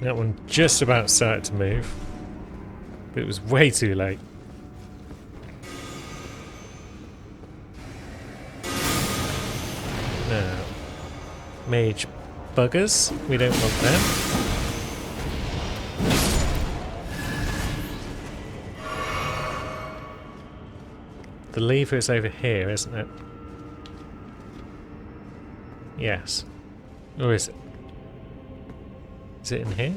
That one just about started to move, but it was way too late. Now, mage buggers, we don't want them. The lever is over here, isn't it? Yes. Or is it? Is it in here?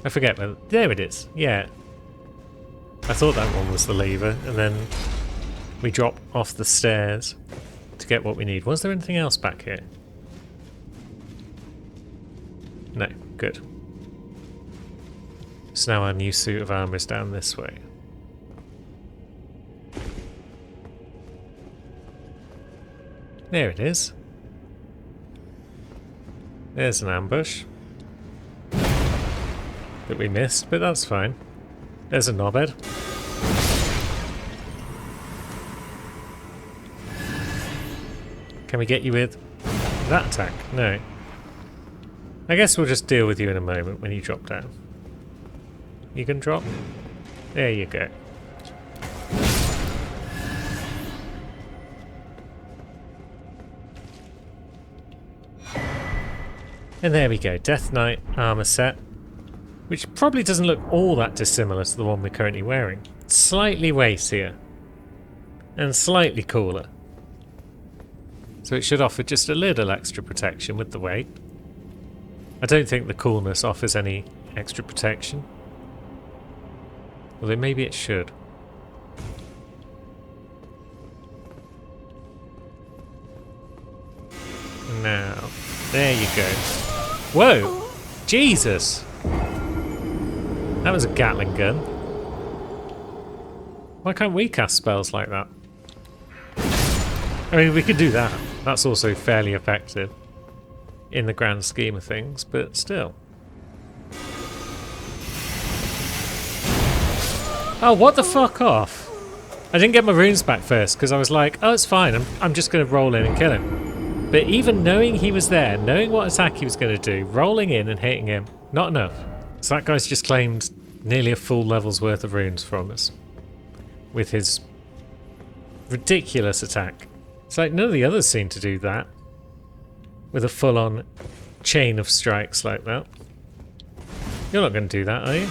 I forget, but there it is. Yeah. I thought that one was the lever, and then we drop off the stairs to get what we need. Was there anything else back here? No. Good. So now our new suit of armour is down this way. There it is. There's an ambush that we missed, but that's fine. There's a knobhead. Can we get you with that attack? No. I guess we'll just deal with you in a moment when you drop down. You can drop? There you go. And there we go, Death Knight armor set, which probably doesn't look all that dissimilar to the one we're currently wearing. Slightly weightier and slightly cooler. So it should offer just a little extra protection with the weight. I don't think the coolness offers any extra protection. Although maybe it should. Now, there you go. Whoa! Jesus! That was a Gatling gun. Why can't we cast spells like that? I mean, we could do that. That's also fairly effective in the grand scheme of things, but still. Oh, what the fuck off? I didn't get my runes back first because I was like, oh, it's fine. I'm just going to roll in and kill him. But even knowing he was there, knowing what attack he was going to do, rolling in and hitting him, not enough. So that guy's just claimed nearly a full level's worth of runes from us. With his ridiculous attack. It's like none of the others seem to do that. With a full-on chain of strikes like that. You're not going to do that, are you?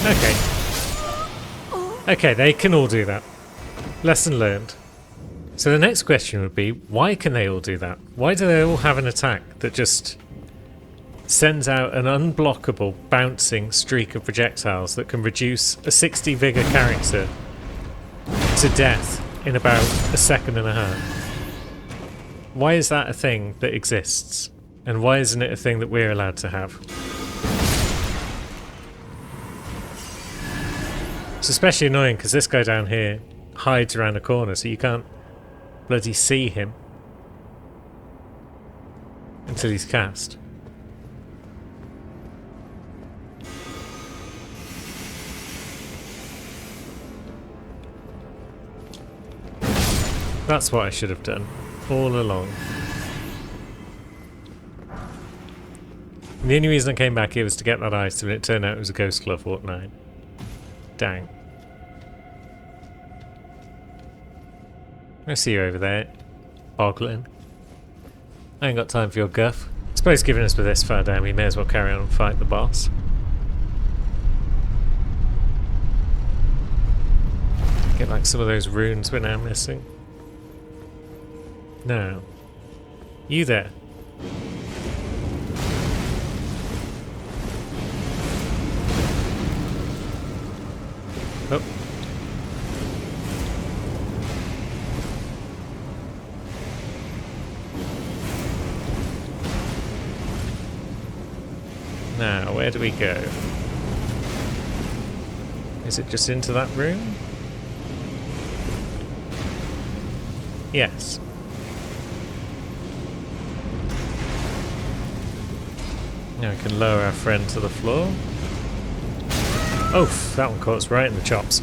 Okay. Okay, they can all do that. Lesson learned. So the next question would be, why can they all do that? Why do they all have an attack that just sends out an unblockable, bouncing streak of projectiles that can reduce a 60 vigor character to death in about a second and a half? Why is that a thing that exists? And why isn't it a thing that we're allowed to have? It's especially annoying because this guy down here hides around a corner, so you can't bloody see him until he's cast. That's what I should have done all along. And the only reason I came back here was to get that item, and it turned out it was a Ghost Glove Walk 9. Dang. I see you over there, Boglin. I ain't got time for your guff. I suppose given us with this far down, we may as well carry on and fight the boss. Get like some of those runes we're now missing. Now, you there. Oh. Now, where do we go? Is it just into that room? Yes. Now we can lower our friend to the floor. Oof, that one caught us right in the chops.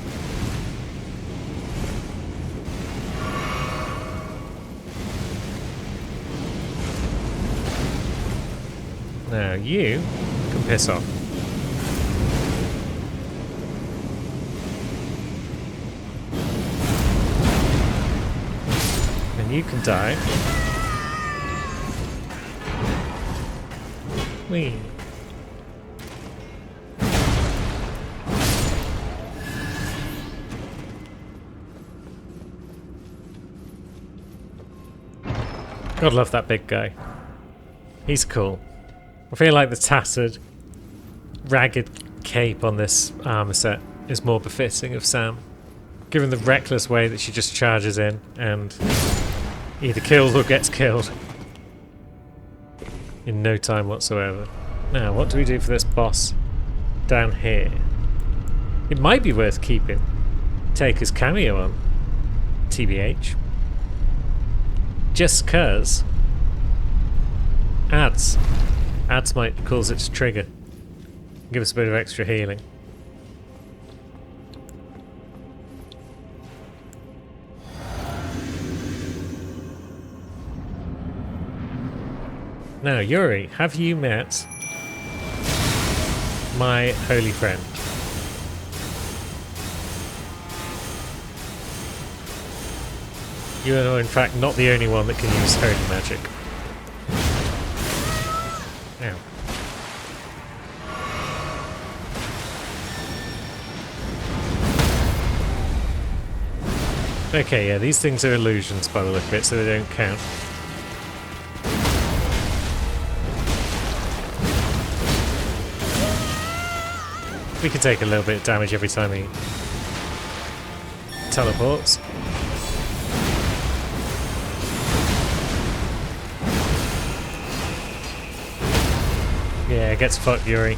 Now you can piss off. And you can die. Whee. God love that big guy. He's cool. I feel like the tattered, ragged cape on this armor set is more befitting of Sam, given the reckless way that she just charges in and either kills or gets killed in no time whatsoever. Now, what do we do for this boss down here? It might be worth keeping Taker's cameo on, TBH. Just cause ads might cause it to trigger, give us a bit of extra healing. Now Yuri, have you met my holy friend? You are in fact not the only one that can use holy magic. Ow. Okay, yeah, these things are illusions by the look of it, so they don't count. We can take a little bit of damage every time he teleports. Yeah, gets fucked, Yuri.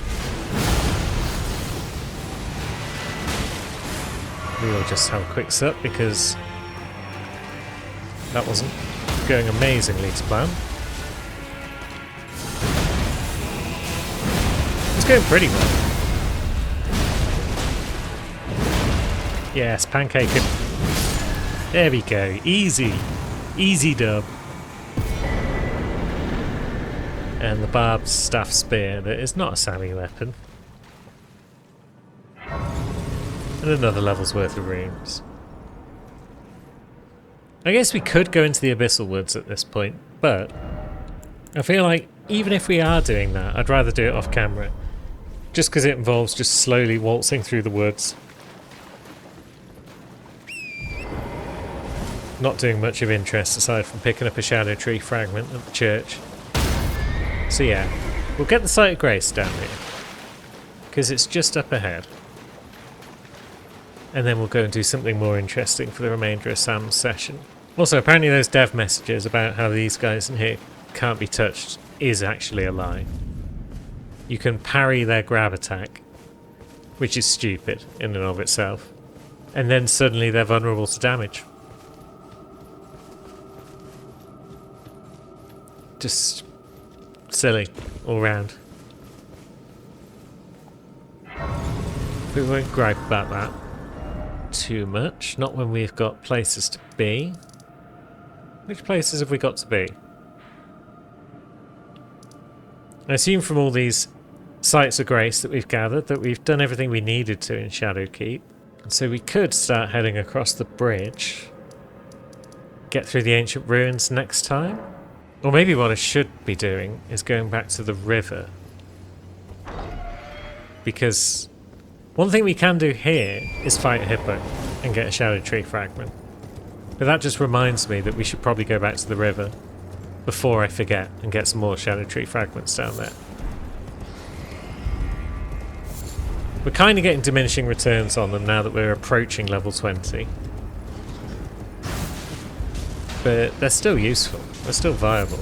We will just have a quick sup because that wasn't going amazingly to plan. It's going pretty well. Yes, pancake it. There we go. Easy. Easy dub. And the barbed staff spear that is not a Sammy weapon. And another level's worth of runes. I guess we could go into the Abyssal Woods at this point, but I feel like even if we are doing that, I'd rather do it off camera. Just because it involves just slowly waltzing through the woods. Not doing much of interest aside from picking up a Shadow Tree fragment at the church. So yeah, we'll get the Site of Grace down here, because it's just up ahead. And then we'll go and do something more interesting for the remainder of Sam's session. Also, apparently those dev messages about how these guys in here can't be touched is actually a lie. You can parry their grab attack, which is stupid in and of itself, and then suddenly they're vulnerable to damage. Just silly all round. We won't gripe about that too much, not when we've got places to be. Which places have we got to be? I assume from all these sites of grace that we've gathered that we've done everything we needed to in Shadowkeep. And so we could start heading across the bridge, get through the ancient ruins next time. Or maybe what I should be doing is going back to the river. Because one thing we can do here is fight a hippo and get a Shadow Tree fragment. But that just reminds me that we should probably go back to the river before I forget and get some more Shadow Tree fragments down there. We're kind of getting diminishing returns on them now that we're approaching level 20. But they're still useful. They're still viable.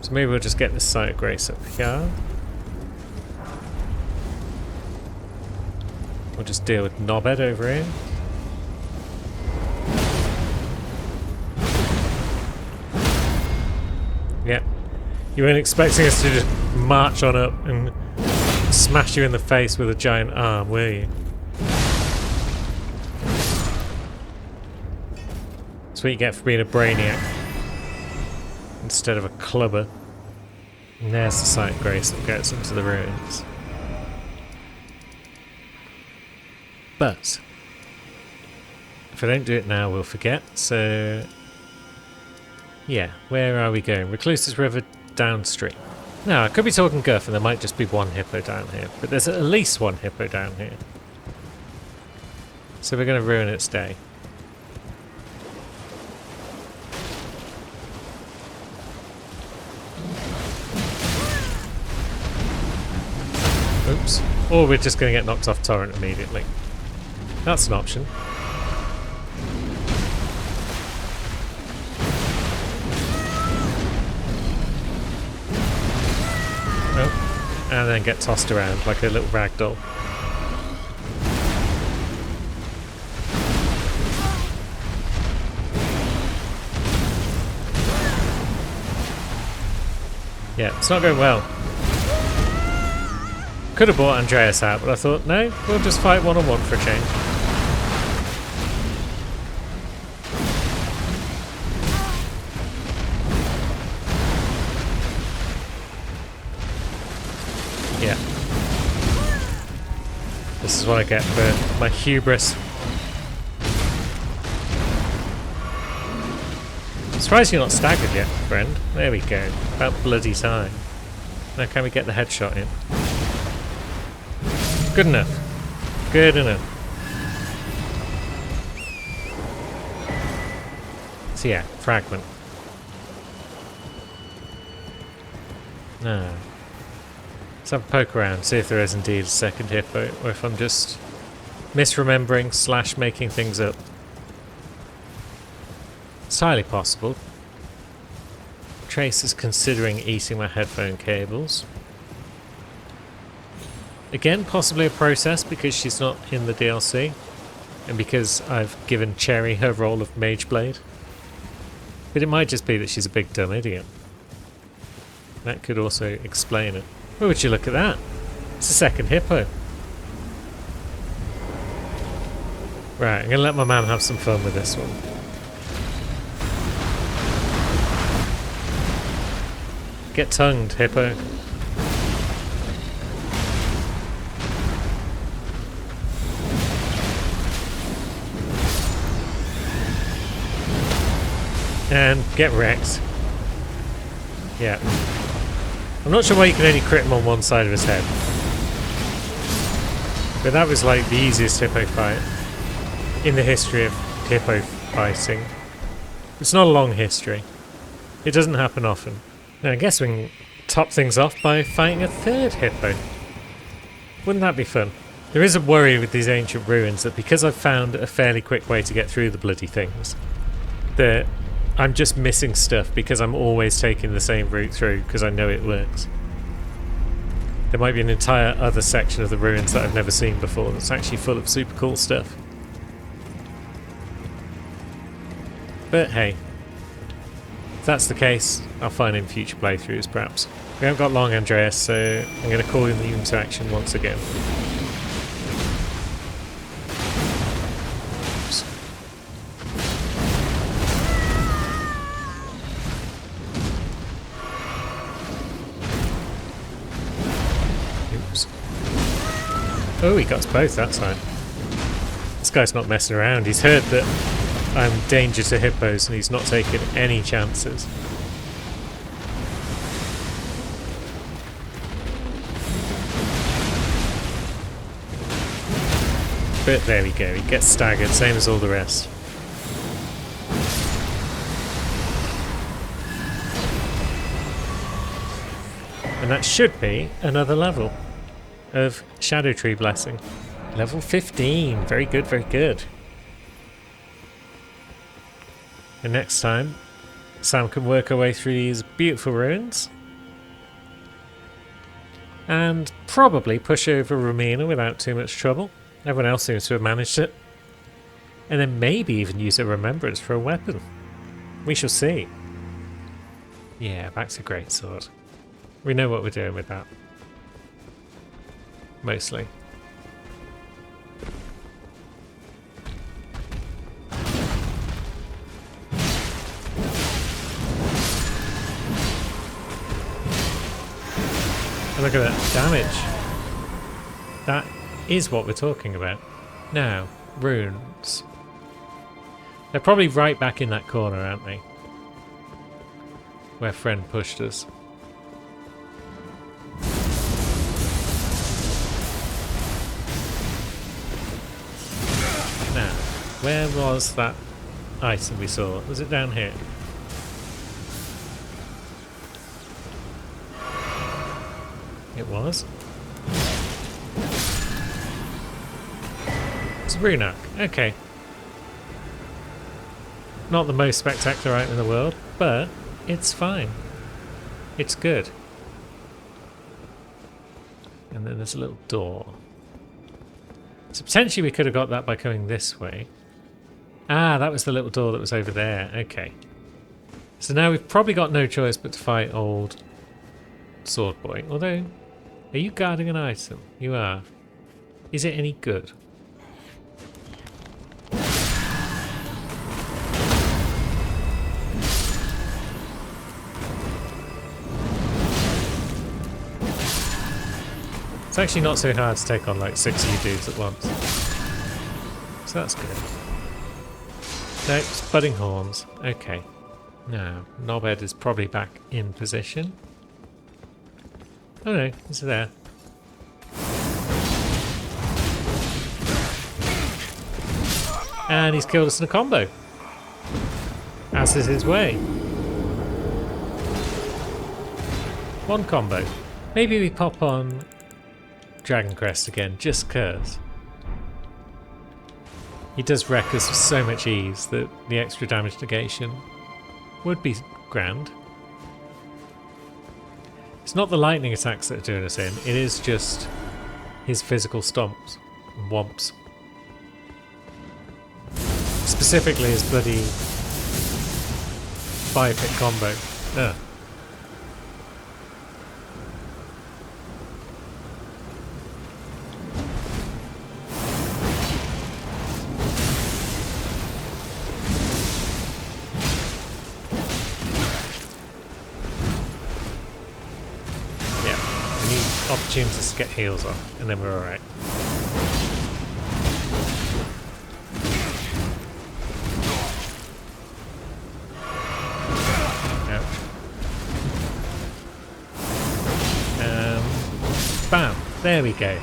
So maybe we'll just get this Site of Grace up here. We'll just deal with Knobhead over here. Yep. You weren't expecting us to just march on up and smash you in the face with a giant arm, were you? That's what you get for being a brainiac. instead of a clubber. And there's the sight of grace that gets into the ruins. But if I don't do it now, we'll forget. So yeah, where are we going? Recluses River downstream. Now, I could be talking guff and there might just be one hippo down here, but there's at least one hippo down here. So we're going to ruin its day. Oops. Or we're just going to get knocked off torrent immediately. That's an option. Oh. And then get tossed around like a little ragdoll. Yeah, it's not going well. Could have bought Andreas out, but I thought, no, we'll just fight one-on-one for a change. Yeah. This is what I get for my hubris. Surprised you're not staggered yet, friend. There we go. About bloody time. Now can we get the headshot in? Good enough. Good enough. So yeah, fragment. No. Let's have a poke around, see if there is indeed a second hippo, or if I'm just misremembering / making things up. It's highly possible. Trace is considering eating my headphone cables. Again, possibly a process because she's not in the DLC, and because I've given Cherry her role of Mage Blade. But it might just be that she's a big dumb idiot. That could also explain it. Oh, would you look at that? It's a second hippo. Right, I'm going to let my man have some fun with this one. Get tongued, hippo. And get wrecked. Yeah. I'm not sure why you can only crit him on one side of his head. But that was like the easiest hippo fight in the history of hippo fighting. It's not a long history. It doesn't happen often. Now I guess we can top things off by fighting a third hippo. Wouldn't that be fun? There is a worry with these ancient ruins that because I've found a fairly quick way to get through the bloody things, that I'm just missing stuff because I'm always taking the same route through because I know it works. There might be an entire other section of the ruins that I've never seen before that's actually full of super cool stuff. But hey, if that's the case, I'll find in future playthroughs perhaps. We haven't got long, Andreas, so I'm going to call you into action once again. Oh, he got us both that time. This guy's not messing around. He's heard that I'm danger to hippos and he's not taken any chances. But there we go. He gets staggered, same as all the rest. And that should be another level of Shadow Tree Blessing. Level 15. Very good, very good. And next time, Sam can work her way through these beautiful ruins. And probably push over Romina without too much trouble. Everyone else seems to have managed it. And then maybe even use a remembrance for a weapon. We shall see. Yeah, back to Greatsword. We know what we're doing with that. Mostly. And look at that damage. That is what we're talking about. Now, runes. They're probably right back in that corner, aren't they? Where friend pushed us. Now, where was that item we saw? Was it down here? It was. It's a rune arc. Okay. Not the most spectacular item in the world, but it's fine. It's good. And then there's a little door. So potentially we could have got that by coming this way. Ah, that was the little door that was over there. Okay. So now we've probably got no choice but to fight old Sword Boy. Although, are you guarding an item? You are. Is it any good? It's actually not so hard to take on like 6 of you dudes at once. So that's good. Next, budding horns. Okay. Now, Knobhead is probably back in position. Oh no, he's there. And he's killed us in a combo. As is his way. One combo. Maybe we pop on Dragon Crest again, just cause. He does wreck us with so much ease that the extra damage negation would be grand. It's not the lightning attacks that are doing us in, it is just his physical stomps and womps. Specifically his bloody 5-hit combo. Ugh. Opportunities to get heals off, and then we're alright. Bam! There we go.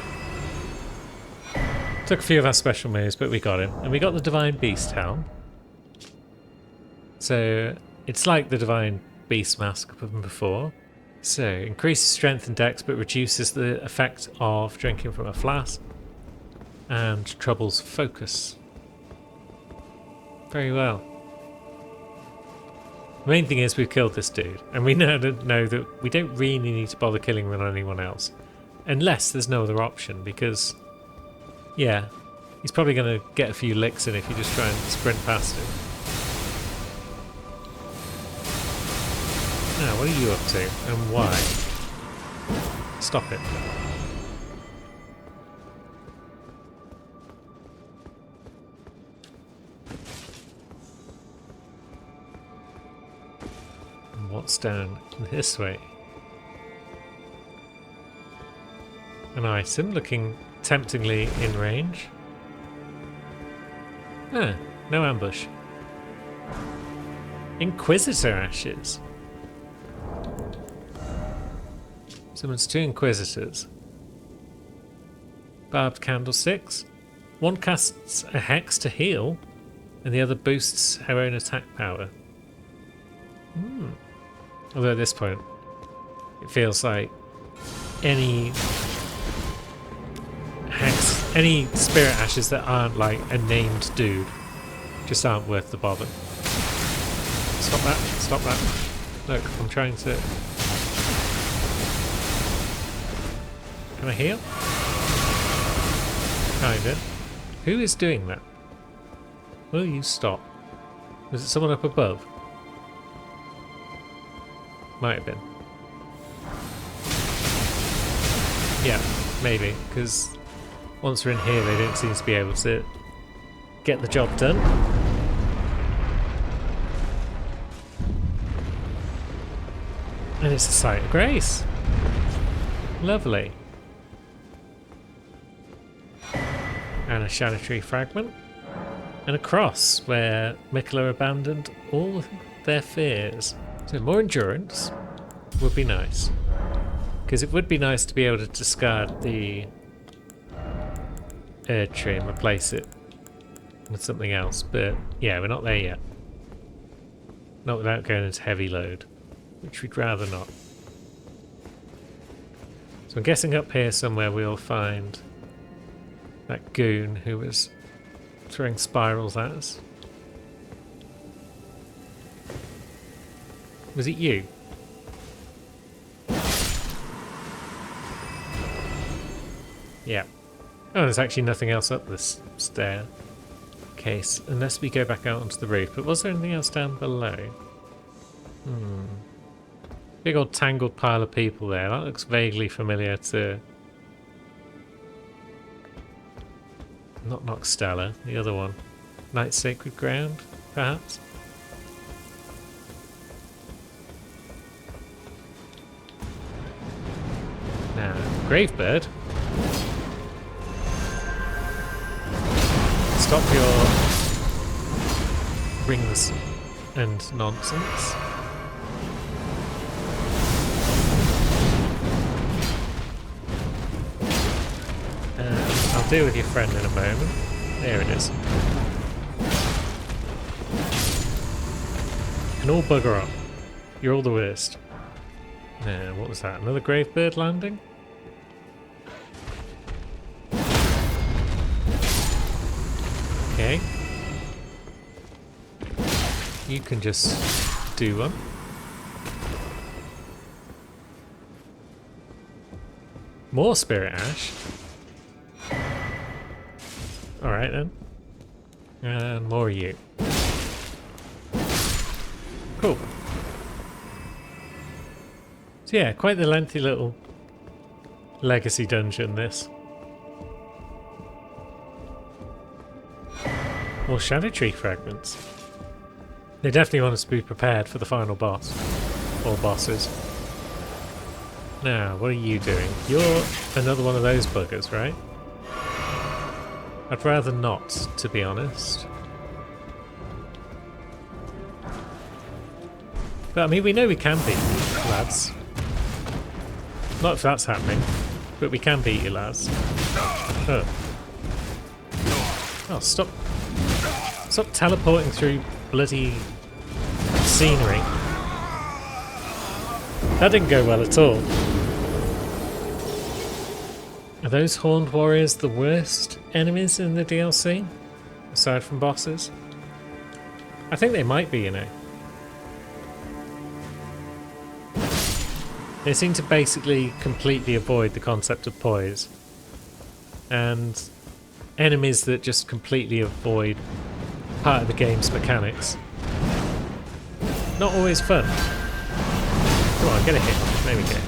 Took a few of our special moves, but we got him. And we got the Divine Beast Helm. So, it's like the Divine Beast Mask from before. So, increases strength and dex, but reduces the effect of drinking from a flask. And troubles focus. Very well. The main thing is we've killed this dude. And we now know that we don't really need to bother killing him on anyone else. Unless there's no other option, because... yeah, he's probably going to get a few licks in if you just try and sprint past him. Now, what are you up to, and why? Stop it. And what's down this way? An item looking temptingly in range. Ah, no ambush. Inquisitor ashes. Summons 2 Inquisitors. Barbed candlesticks. One casts a hex to heal, and the other boosts her own attack power. Although at this point, it feels like any hex, any spirit ashes that aren't like a named dude, just aren't worth the bother. Stop that! Stop that! Look, I'm trying to. Can I heal? Kinda. Who is doing that? Will you stop? Was it someone up above? Might have been. Yeah, maybe, because once we're in here they don't seem to be able to get the job done. And it's a sight of grace. Lovely. And a Shadow Tree fragment. And a cross where Miquella abandoned all their fears. So more endurance would be nice. Because it would be nice to be able to discard the Erd Tree and replace it with something else. But yeah, we're not there yet. Not without going into heavy load, which we'd rather not. So I'm guessing up here somewhere we'll find that goon who was throwing spirals at us. Was it you? Yeah. Oh, there's actually nothing else up this staircase, unless we go back out onto the roof. But was there anything else down below? Big old tangled pile of people there. That looks vaguely familiar to... Not Noxtella, the other one. Night's Sacred Ground, perhaps? Now, Gravebird. Stop your rings and nonsense. I'll deal with your friend in a moment. There it is. And all bugger up. You're all the worst. Now, what was that? Another Gravebird landing? Okay. You can just do one. More Spirit Ash. Alright then. And more of you. Cool. So yeah, quite the lengthy little legacy dungeon this. More Shadow Tree fragments. They definitely want us to be prepared for the final boss. Or bosses. Now, what are you doing? You're another one of those buggers, right? I'd rather not, to be honest. But I mean, we know we can beat you, lads. Not if that's happening, but we can beat you, lads. Oh, oh stop. Stop teleporting through bloody scenery. That didn't go well at all. Are those Horned Warriors the worst enemies in the DLC? Aside from bosses? I think they might be, you know. They seem to basically completely avoid the concept of poise. And enemies that just completely avoid part of the game's mechanics. Not always fun. Come on, get a hit. There we go.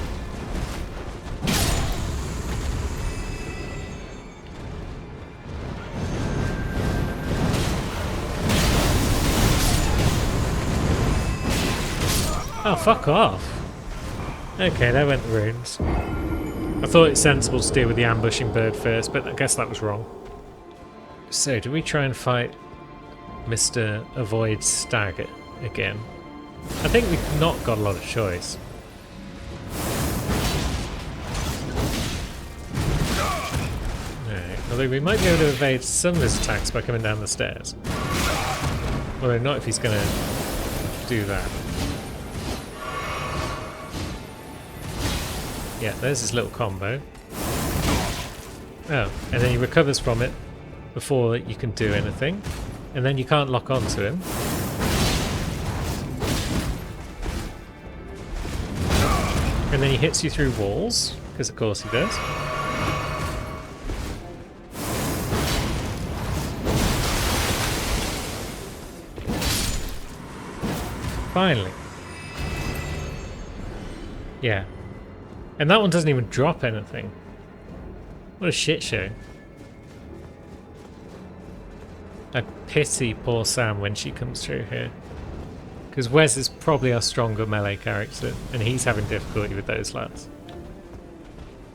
Oh, fuck off. Okay, there went the runes. I thought it's sensible to deal with the ambushing bird first, but I guess that was wrong. So, do we try and fight Mr. Avoid Stagger again? I think we've not got a lot of choice. Alright, although we might be able to evade some of his attacks by coming down the stairs. Although not if he's going to do that. Yeah, there's his little combo. Oh, and then he recovers from it before you can do anything. And then you can't lock onto him. And then he hits you through walls, because of course he does. Finally. Yeah. And that one doesn't even drop anything. What a shit show. I pity poor Sam when she comes through here. Because Wes is probably our stronger melee character, and he's having difficulty with those lads.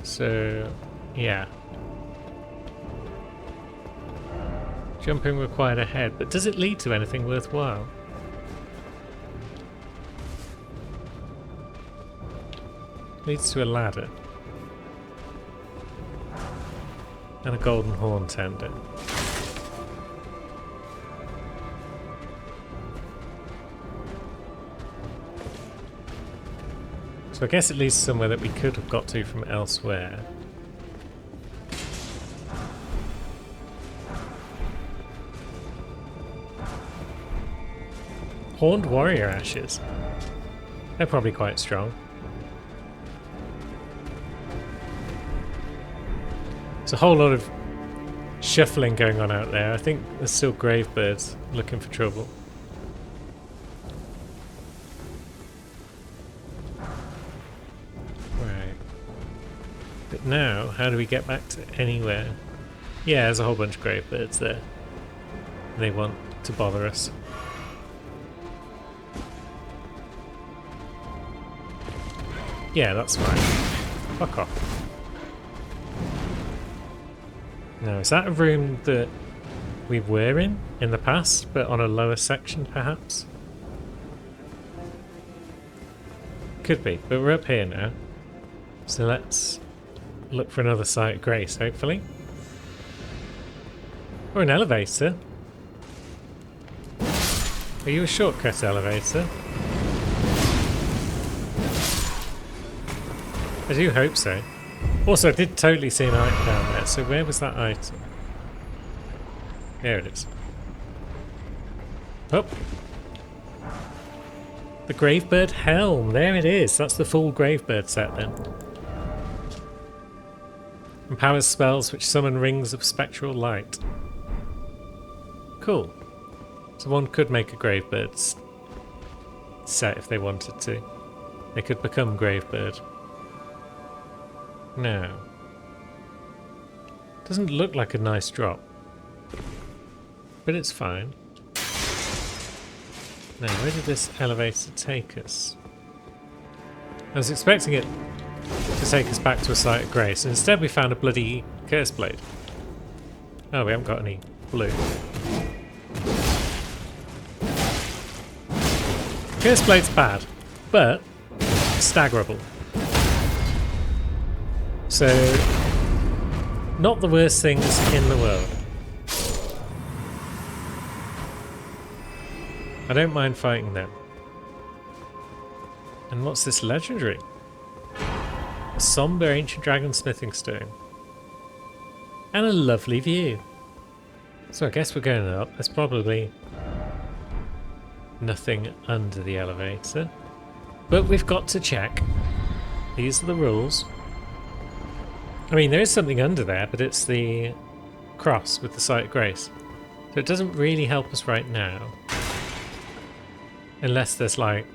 So, yeah. Jumping required ahead, but does it lead to anything worthwhile? Leads to a ladder. And a golden horn tender. So I guess it leads somewhere that we could have got to from elsewhere. Horned warrior ashes. They're probably quite strong. There's a whole lot of shuffling going on out there. I think there's still grave birds looking for trouble. Right. But now, how do we get back to anywhere? Yeah, there's a whole bunch of grave birds there. They want to bother us. Yeah, that's fine. Fuck off. Now, is that a room that we were in the past, but on a lower section, perhaps? Could be, but we're up here now. So let's look for another site of grace, hopefully. Or an elevator. Are you a shortcut elevator? I do hope so. Also, I did totally see an item down there, so where was that item? There it is. Oh! The Gravebird Helm, there it is. That's the full Gravebird set then. Empowers spells which summon rings of spectral light. Cool. So one could make a Gravebird set if they wanted to. They could become Gravebird. No. Doesn't look like a nice drop. But it's fine. Now, where did this elevator take us? I was expecting it to take us back to a site of grace, and instead we found a bloody curse blade. Oh, we haven't got any blue. Curse blade's bad, but staggerable. So, not the worst things in the world. I don't mind fighting them. And what's this legendary? A somber ancient dragon smithing stone. And a lovely view. So I guess we're going up. There's probably nothing under the elevator. But we've got to check. These are the rules. I mean, there is something under there, but it's the cross with the site of grace. So it doesn't really help us right now. Unless there's like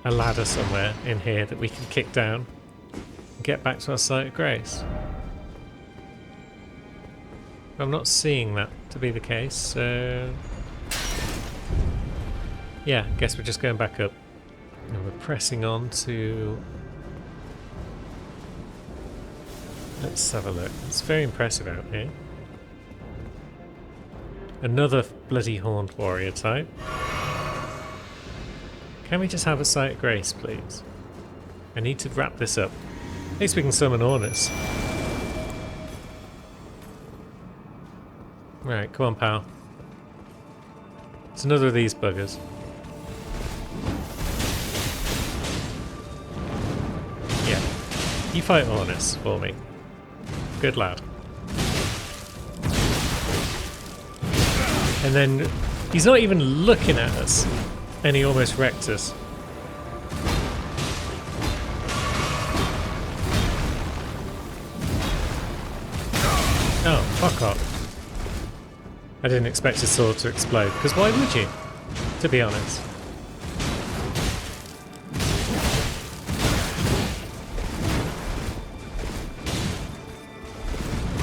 a ladder somewhere in here that we can kick down and get back to our site of grace. I'm not seeing that to be the case, so yeah, guess we're just going back up. And we're pressing on to... Let's have a look. It's very impressive out here. Another bloody horned warrior type. Can we just have a site of grace, please? I need to wrap this up. At least we can summon Ornus. Right, come on, pal. It's another of these buggers. Yeah. You fight Ornus for me. Good lad. And then he's not even looking at us. And he almost wrecked us. Oh, fuck off. I didn't expect his sword to explode, because why would you? To be honest.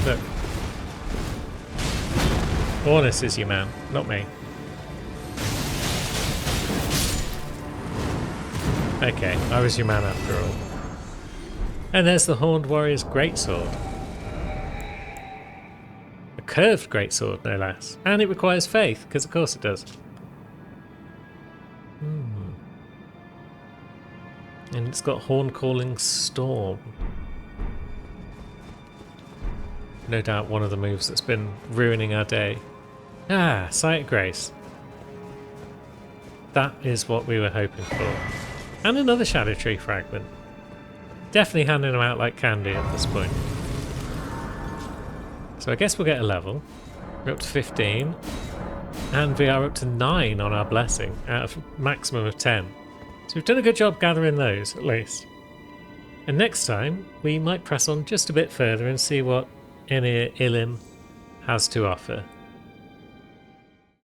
Look. Ornus is your man, not me. Okay, I was your man after all. And there's the Horned Warrior's Greatsword. A curved greatsword, no less. And it requires faith, because of course it does. And it's got Horn Calling Storm. No doubt one of the moves that's been ruining our day. Ah, Sight of Grace. That is what we were hoping for. And another Shadow Tree fragment. Definitely handing them out like candy at this point. So I guess we'll get a level. We're up to 15. And we are up to 9 on our blessing out of maximum of 10. So we've done a good job gathering those, at least. And next time, we might press on just a bit further and see what Enir Ilim has to offer.